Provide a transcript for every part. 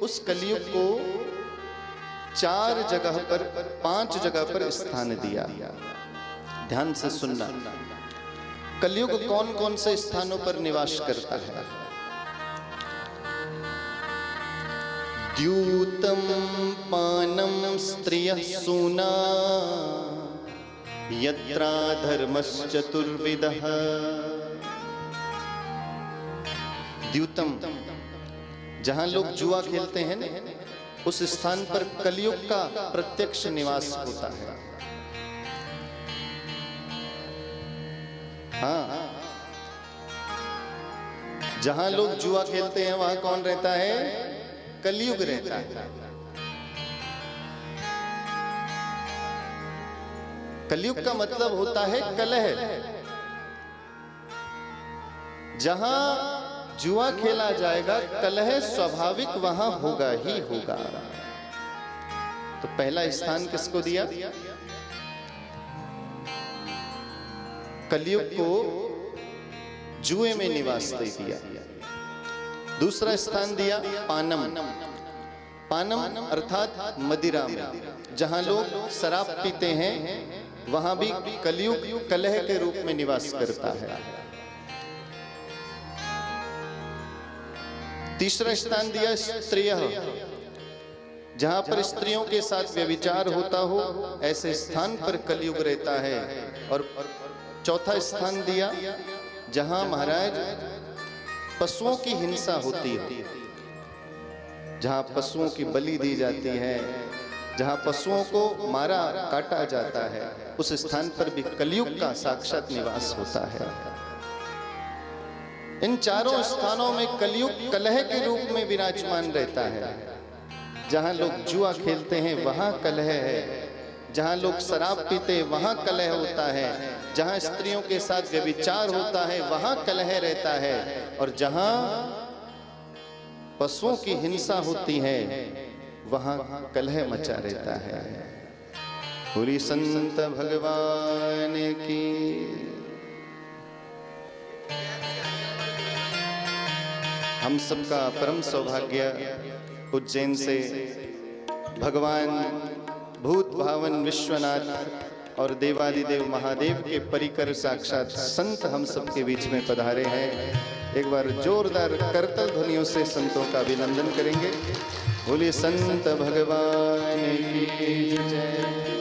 उस कलयुग को 4 जगह पर 5 जगह पर स्थान दिया। ध्यान से सुनना, कलयुग कौन कौन से स्थानों पर निवास करता है। द्यूतम पानम स्त्रियः सूना यत्रा धर्मश्चतुर्विधः। द्यूतम, जहां लोग जुआ खेलते हैं ना, उस स्थान पर कलयुग का प्रत्यक्ष निवास होता है। हाँ, जहां लोग जुआ खेलते हैं वहां कौन रहता है? कलयुग रहता है। कलयुग का मतलब होता है कलह। जहां जुआ खेला जाएगा, कलह स्वाभाविक वहां होगा ही होगा। तो पहला स्थान किसको दिया? कलयुग को जुए में निवास दे दिया। दूसरा स्थान दिया पानम। पानम अर्थात मदिरा में, जहां लोग शराब पीते हैं वहां भी कलयुग कलह के रूप में निवास करता है। तीसरा स्थान दिया स्त्रियः, जहां पर स्त्रियों के साथ व्यभिचार होता हो, ऐसे स्थान पर कलयुग रहता है। और चौथा स्थान दिया जहां महाराज पशुओं की हिंसा होती है, जहां पशुओं की बलि दी जाती है, जहां पशुओं को मारा काटा जाता है, उस स्थान पर भी कलयुग का साक्षात निवास होता है। इन चारों स्थानों में कलयुग कलह के रूप में विराजमान रहता है। जहां लोग जुआ खेलते हैं वहां कलह है, जहां लोग शराब पीते वहां कलह होता है, जहां स्त्रियों के साथ व्यभिचार होता है वहां कलह रहता है, और जहां पशुओं की हिंसा होती है वहां कलह मचा रहता है। पूरी संत भगवान की। हम सबका परम सौभाग्य उज्जैन से भगवान भूत भावन विश्वनाथ और देवादिदेव महादेव के परिकर साक्षात संत हम सबके बीच में पधारे हैं। एक बार जोरदार करतल ध्वनियों से संतों का अभिनंदन करेंगे। बोलिए संत भगवान की जय।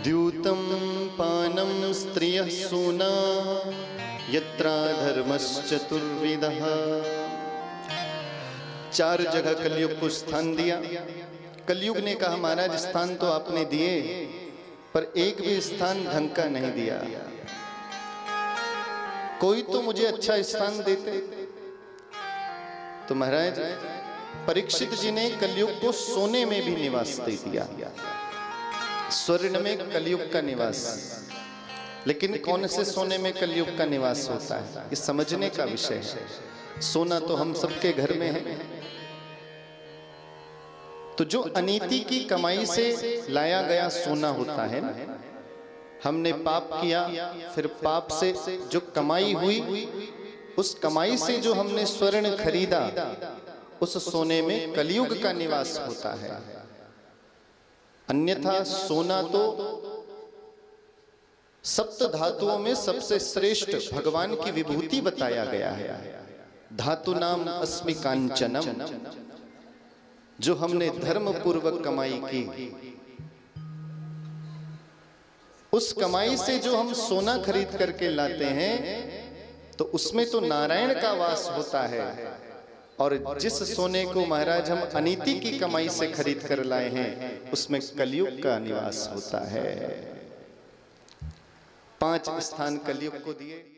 द्यूतं पानं स्त्रियः सूना यत्रा धर्मश्चतुर्विधः। 4 जगह कलयुग को स्थान दिया। कलयुग ने कहा महाराज स्थान तो आपने दिए, पर एक भी स्थान ढंग का नहीं दिया। कोई तो मुझे अच्छा स्थान देते। तो महाराज परीक्षित जी ने कलयुग को सोने में भी निवास दे दिया। स्वर्ण में कलयुग का निवास। लेकिन कौन से सोने में कलयुग का निवास होता है, ये समझने का विषय है। सोना तो हम सबके घर में है। तो जो अनीति की कमाई से लाया गया सोना होता है ना, हमने पाप किया, फिर पाप से जो कमाई हुई, उस कमाई से जो हमने स्वर्ण खरीदा, उस सोने में कलयुग का निवास होता है। अन्यथा सोना तो सप्त धातुओं में सबसे श्रेष्ठ भगवान की विभूति बताया गया है। धातु नाम अस्मि कांचनम, जो हमने धर्म पूर्वक कमाई की, उस कमाई से जो हम सोना खरीद करके लाते हैं तो उसमें तो नारायण का वास होता है। और जिस सोने को महाराज हम अनीति की कमाई से खरीद कर लाए हैं उसमें कलयुग का निवास होता है। 5 स्थान कलयुग को दिए।